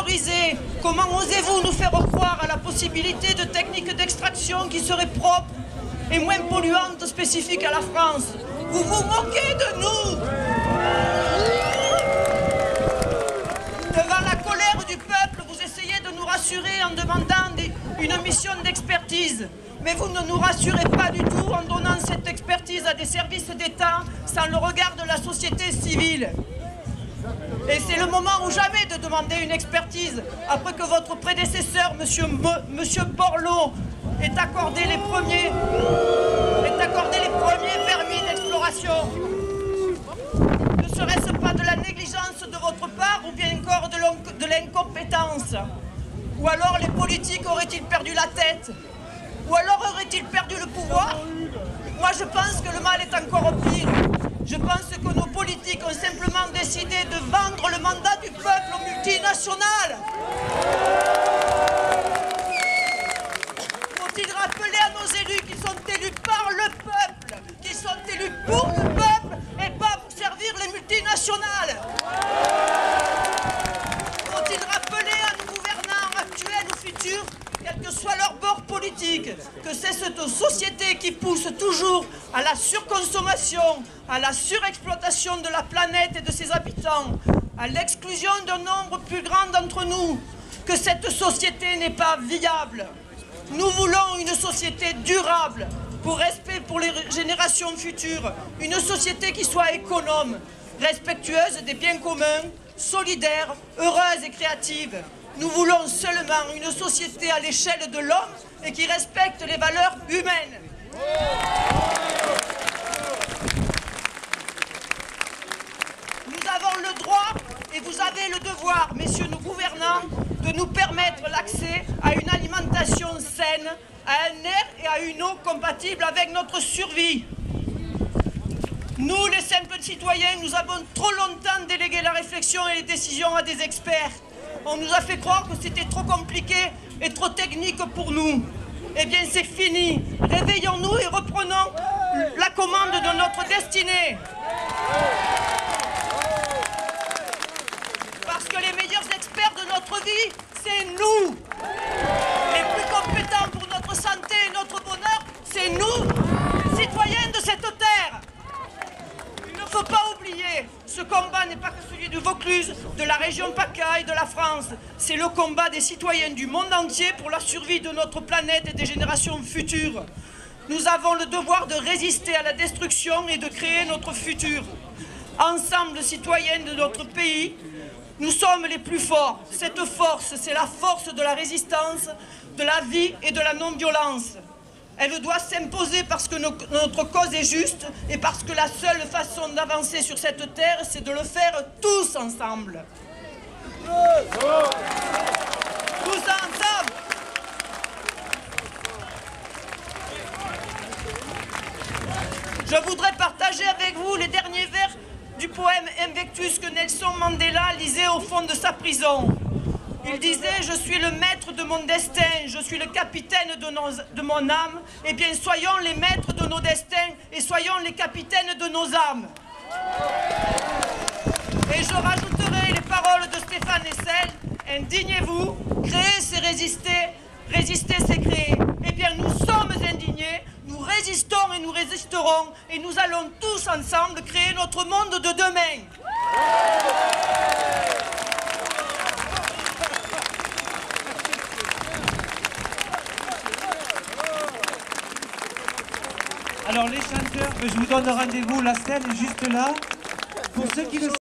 autorisé? Comment osez-vous nous faire croire à la possibilité de techniques d'extraction qui seraient propres et moins polluantes spécifiques à la France? Vous vous moquez de nous! Devant la colère du peuple, vous essayez de nous rassurer en demandant une mission d'expertise. Mais vous ne nous rassurez pas du tout en donnant cette expertise à des services d'État sans le regard de la société civile. Et c'est le moment ou jamais de demander une expertise après que votre prédécesseur, Monsieur Borloo, ait accordé les premiers permis d'exploration. Ne serait-ce pas de la négligence de votre part ou bien encore de l'incompétence? Ou alors les politiques auraient-ils perdu la tête? Ou alors auraient-ils perdu le pouvoir? Moi je pense que le mal est encore pire. Je pense que nos politiques ont simplement décidé de vendre le mandat du peuple aux multinationales. Faut-il rappeler à nos élus qu'ils sont élus par le peuple, qu'ils sont élus pour le peuple et pas pour servir les multinationales? Faut-il rappeler à nos gouvernants actuels ou futurs, quel que soit leur bord politique, que c'est cette société qui pousse toujours à la surconsommation, à la surexploitation de la planète et de ses habitants, à l'exclusion d'un nombre plus grand d'entre nous, que cette société n'est pas viable. Nous voulons une société durable, pour respect pour les générations futures, une société qui soit économe, respectueuse des biens communs, solidaire, heureuse et créative. Nous voulons seulement une société à l'échelle de l'homme et qui respecte les valeurs humaines. Nous avons le droit et vous avez le devoir, messieurs nos gouvernants, de nous permettre l'accès à une alimentation saine, à un air et à une eau compatibles avec notre survie. Nous, les simples citoyens, nous avons trop longtemps délégué la réflexion et les décisions à des experts. On nous a fait croire que c'était trop compliqué et trop technique pour nous. Eh bien, c'est fini. Réveillons-nous et reprenons la commande de notre destinée. Parce que les meilleurs experts de notre vie, c'est nous. Les plus compétents pour notre santé et notre bonheur, c'est nous, citoyens de cette terre. Il ne faut pas oublier, ce combat n'est pas que celui de Vaucluse, de la région PACA et de la France. C'est le combat des citoyens du monde entier pour la survie de notre planète et des générations futures. Nous avons le devoir de résister à la destruction et de créer notre futur. Ensemble, citoyens de notre pays, nous sommes les plus forts. Cette force, c'est la force de la résistance, de la vie et de la non-violence. Elle doit s'imposer parce que notre cause est juste et parce que la seule façon d'avancer sur cette terre, c'est de le faire tous ensemble. Tous ensemble. Je voudrais partager avec vous les derniers vers du poème Invictus que Nelson Mandela lisait au fond de sa prison. Il disait « Je suis le maître de mon destin, je suis le capitaine de mon âme. Eh bien, soyons les maîtres de nos destins et soyons les capitaines de nos âmes. » Et je rajouterai les paroles de Stéphane Hessel. « Indignez-vous, créer c'est résister, résister c'est créer. » Eh bien, nous sommes indignés, nous résistons et nous résisterons et nous allons tous ensemble créer notre monde de demain. Alors les chanteurs, je vous donne rendez-vous, la scène est juste là. Pour ceux qui le